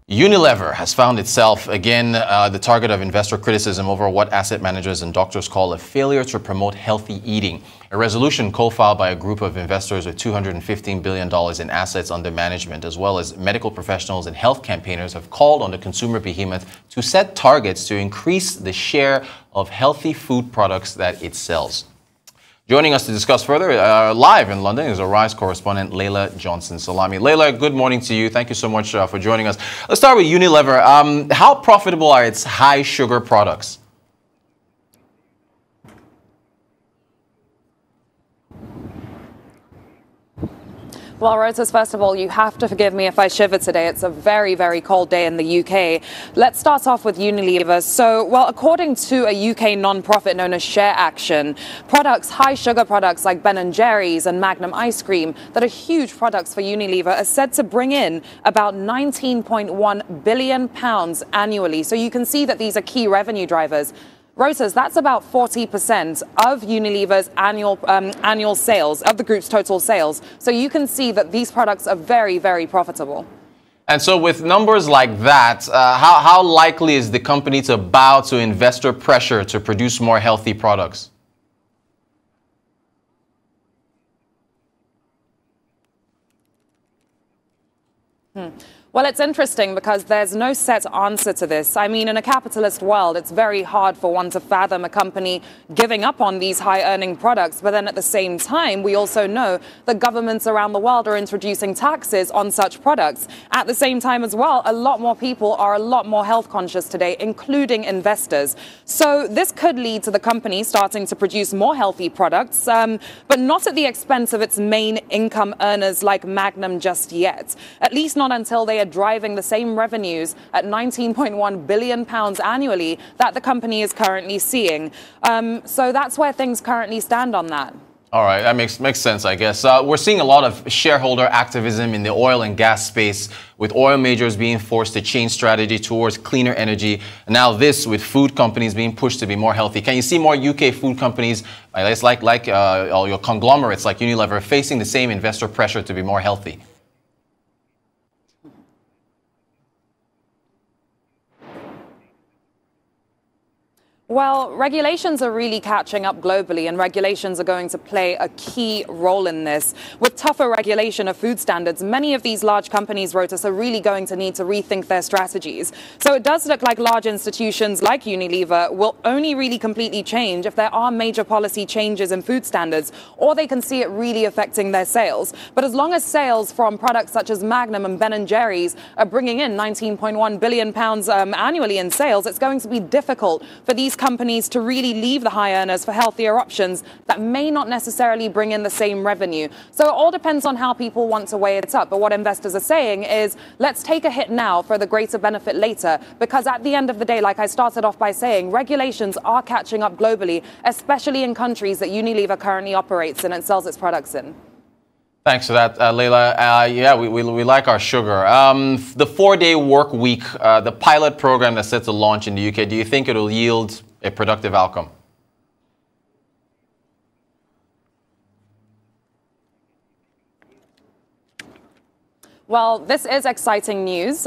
Unilever has found itself again the target of investor criticism over what asset managers and doctors call a failure to promote healthy eating. A resolution co-filed by a group of investors with $215 billion in assets under management, as well as medical professionals and health campaigners, have called on the consumer behemoth to set targets to increase the share of healthy food products that it sells. Joining us to discuss further, live in London, is Arise correspondent Laila Johnson Salami. Laila, good morning to you. Thank you so much for joining us. Let's start with Unilever. How profitable are its high sugar products? Well, Roses, first of all, you have to forgive me if I shiver today. It's a very, very cold day in the UK. Let's start off with Unilever. So, well, according to a UK non-profit known as Share Action, products, high sugar products like Ben & Jerry's and Magnum ice cream that are huge products for Unilever are said to bring in about £19.1 billion annually. So you can see that these are key revenue drivers. Roses, that's about 40% of Unilever's annual sales, of the group's total sales. So you can see that these products are very, very profitable. And so with numbers like that, how likely is the company to bow to investor pressure to produce more healthy products? Well, it's interesting because there's no set answer to this. I mean, in a capitalist world, it's very hard for one to fathom a company giving up on these high-earning products. But then at the same time, we also know that governments around the world are introducing taxes on such products. At the same time as well, a lot more people are a lot more health conscious today, including investors. So this could lead to the company starting to produce more healthy products, but not at the expense of its main income earners like Magnum just yet. At least not until they are driving the same revenues at £19.1 billion annually that the company is currently seeing. So that's where things currently stand on that. All right, that makes sense, I guess. We're seeing a lot of shareholder activism in the oil and gas space, with oil majors being forced to change strategy towards cleaner energy. And now this with food companies being pushed to be more healthy. Can you see more UK food companies, like your conglomerates like Unilever, facing the same investor pressure to be more healthy? Well, regulations are really catching up globally, and regulations are going to play a key role in this. With tougher regulation of food standards, many of these large companies, Rotus, are really going to need to rethink their strategies. So it does look like large institutions like Unilever will only really completely change if there are major policy changes in food standards, or they can see it really affecting their sales. But as long as sales from products such as Magnum and Ben & Jerry's are bringing in £19.1 billion annually in sales, it's going to be difficult for these companies to really leave the high earners for healthier options that may not necessarily bring in the same revenue. So it all depends on how people want to weigh it up. But what investors are saying is, let's take a hit now for the greater benefit later, because at the end of the day, like I started off by saying, regulations are catching up globally, especially in countries that Unilever currently operates in and sells its products in. Thanks for that, Laila. Yeah, we like our sugar. The 4-day work week, the pilot program that's set to launch in the UK, do you think it'll yield a productive outcome? Well, this is exciting news.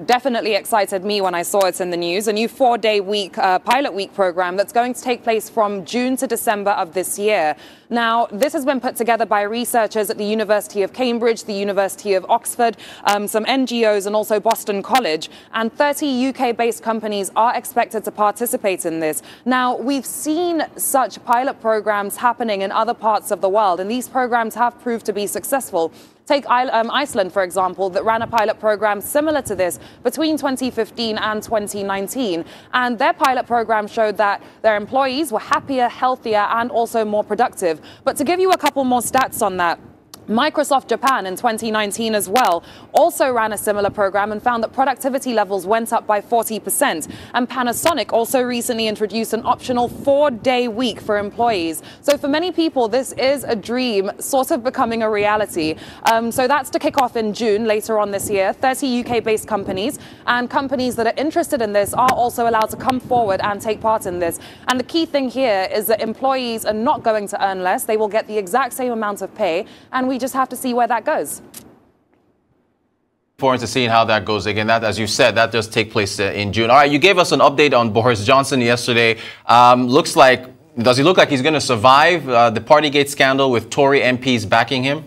Definitely excited me when I saw it in the news. A new 4-day week, pilot week program that's going to take place from June to December of this year. Now, this has been put together by researchers at the University of Cambridge, the University of Oxford, some NGOs and also Boston College. And 30 UK-based companies are expected to participate in this. Now, we've seen such pilot programs happening in other parts of the world, and these programs have proved to be successful. Take Iceland, for example, that ran a pilot program similar to this between 2015 and 2019. And their pilot program showed that their employees were happier, healthier, and also more productive. But to give you a couple more stats on that, Microsoft Japan in 2019 as well also ran a similar program and found that productivity levels went up by 40%. And Panasonic also recently introduced an optional 4-day week for employees. So for many people, this is a dream sort of becoming a reality. So that's to kick off in June later on this year. 30 UK-based companies and companies that are interested in this are also allowed to come forward and take part in this. And the key thing here is that employees are not going to earn less. They will get the exact same amount of pay, and we just have to see where that goes. Forward to seeing how that goes. Again, that, as you said, that does take place in June. All right, you gave us an update on Boris Johnson yesterday. Does he look like he's going to survive the Partygate scandal with Tory MPs backing him?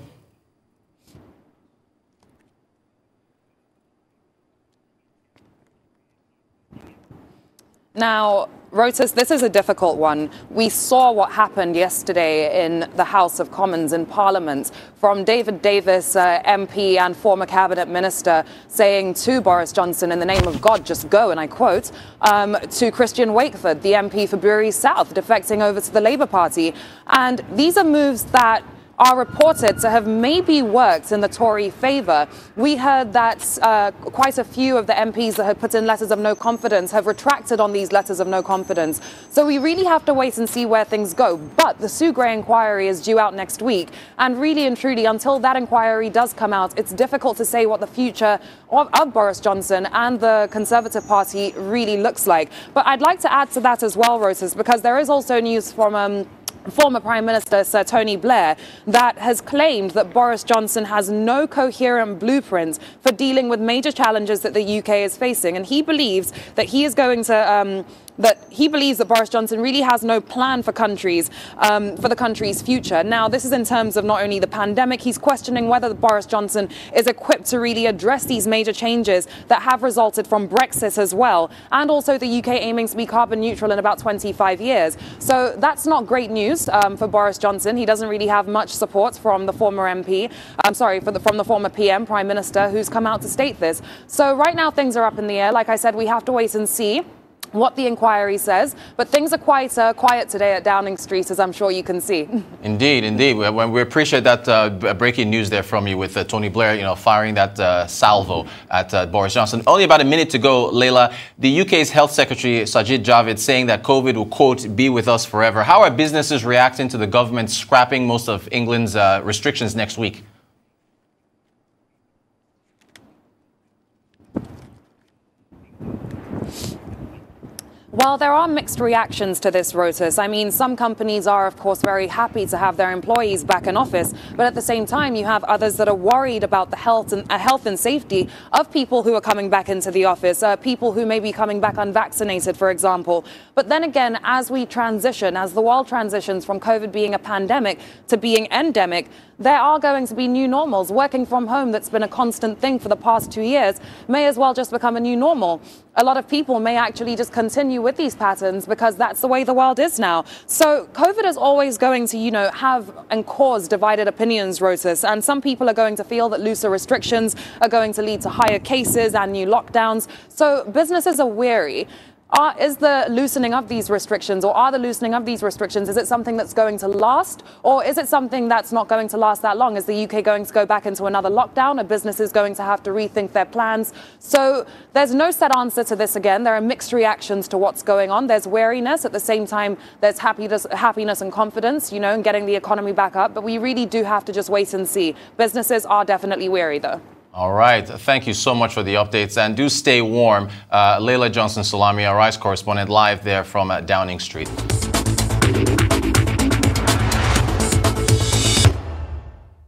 Now, Rotas, this is a difficult one. We saw what happened yesterday in the House of Commons in Parliament from David Davis, MP and former cabinet minister, saying to Boris Johnson, in the name of God, just go, and I quote, to Christian Wakeford, the MP for Bury South, defecting over to the Labour Party. And these are moves that are reported to have maybe worked in the Tory favour. We heard that quite a few of the MPs that had put in letters of no confidence have retracted on these letters of no confidence. So we really have to wait and see where things go. But the Sue Gray inquiry is due out next week. And really and truly, until that inquiry does come out, it's difficult to say what the future of Boris Johnson and the Conservative Party really looks like. But I'd like to add to that as well, Roses, because there is also news from former Prime Minister Sir Tony Blair that has claimed that Boris Johnson has no coherent blueprint for dealing with major challenges that the UK is facing. And he believes that he is going to that Boris Johnson really has no plan for the country's future. Now, this is in terms of not only the pandemic, he's questioning whether Boris Johnson is equipped to really address these major changes that have resulted from Brexit as well, and also the UK aiming to be carbon neutral in about 25 years. So that's not great news for Boris Johnson. He doesn't really have much support from the former MP, from the former PM, Prime Minister, who's come out to state this. So right now things are up in the air. Like I said, we have to wait and see what the inquiry says, but things are quite quiet today at Downing Street, as I'm sure you can see. Indeed, indeed. We appreciate that breaking news there from you with Tony Blair, firing that salvo at Boris Johnson. Only about a minute to go, Laila. The UK's Health Secretary, Sajid Javid, saying that COVID will, quote, be with us forever. How are businesses reacting to the government scrapping most of England's restrictions next week? Well, there are mixed reactions to this, Rotas. I mean, some companies are, of course, very happy to have their employees back in office. But at the same time, you have others that are worried about the health and safety of people who are coming back into the office, people who may be coming back unvaccinated, for example. But then again, as we transition, as the world transitions from COVID being a pandemic to being endemic, there are going to be new normals. Working from home, that's been a constant thing for the past 2 years, may as well just become a new normal. A lot of people may actually just continue with these patterns because that's the way the world is now. So COVID is always going to, have and cause divided opinions, Rotas. And some people are going to feel that looser restrictions are going to lead to higher cases and new lockdowns. So businesses are wary. Is the loosening of these restrictions, is it something that's going to last? Or is it something that's not going to last that long? Is the UK going to go back into another lockdown? Are businesses going to have to rethink their plans? So there's no set answer to this again. There are mixed reactions to what's going on. There's wariness. At the same time, there's happiness and confidence, in getting the economy back up. But we really do have to just wait and see. Businesses are definitely wary, though. All right. Thank you so much for the updates. And do stay warm. Laila Johnson Salami, our ICE correspondent, live there from Downing Street.